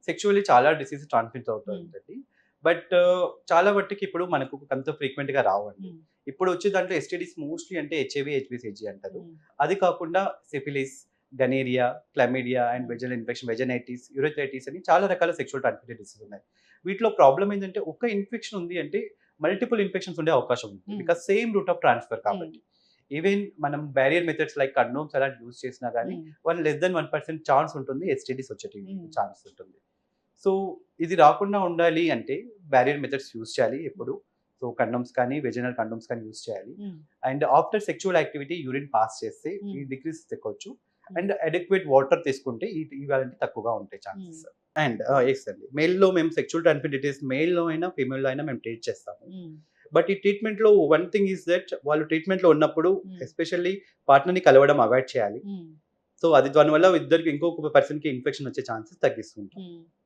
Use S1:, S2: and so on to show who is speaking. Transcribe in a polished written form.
S1: Sexually చాలా disease transmit అవుతుందండి. But చాలా మట్టుకి ఇప్పుడు మనకు అంత ఫ్రీక్వెంట్‌గా రావండి. ఇప్పుడు వచ్చే దాంట్లో ఎస్టీడీస్ మోస్ట్‌లీ అంటే హెచ్ఐవీ, హెచ్‌బీసీజీ అంటారు. అది కాకుండా syphilis, gonorrhoea, chlamydia and vaginal infection, vaginitis, urethritis అని చాలా రకాల సెక్షువల్ ట్రాన్స్మిటెడ్ డిసీజ్ ఉన్నాయి. వీటిలో ప్రాబ్లమ్ ఏంటంటే ఒక ఇన్ఫెక్షన్ ఉంది అంటే మల్టిపుల్ ఇన్ఫెక్షన్స్ ఉండే అవకాశం ఉంది. Because same root of transfer కాబట్టి. ఈవెన్ మనం బ్యారియర్ మెథడ్స్ లైక్ కండోమ్స్ అలాంటివి యూజ్ చేసినా గానీ, లెస్ దెన్ 1% ఛాన్స్ ఉంటుంది ఎస్టీడీస్ వచ్చేటివి ఛాన్స్ ఉంటుంది. సో, ఇది రాకుండా ఉండాలి అంటే బ్యారియర్ మెథడ్స్ యూజ్ చేయాలి ఎప్పుడు. సో, కండోమ్స్ కానీ, వెజైనల్ కండోమ్స్ కానీ యూజ్ చేయాలి. And after sexual activity urine pass చేస్తే ఈ డిక్రీస్ తెక్కొచ్చు. అండ్ అడెక్వేట్ వాటర్ తీసుకుంటే ఇవాళంటే తక్కువగా ఉంటాయి ఛాన్సెస్. అండ్ యెస్ అండి. మేల్‌లో మేము సెక్చువల్ ట్రాన్స్మిటెడ్ మేల్‌లో అయినా, ఫీమేల్‌లో అయినా మేము ట్రీట్ చేస్తాము. బట్ ఈ ట్రీట్మెంట్‌లో వన్ థింగ్ ఈస్ దట్ వాళ్ళు ట్రీట్మెంట్‌లో ఉన్నప్పుడు ఎస్పెషల్లీ పార్ట్నర్‌ని కలవడం అవాయిడ్ చేయాలి. సో, అది దానివల్ల ఇద్దరికి ఇంకొక పర్సన్‌కి ఇన్ఫెక్షన్ వచ్చే ఛాన్సెస్ తగ్గిస్తుంటాం.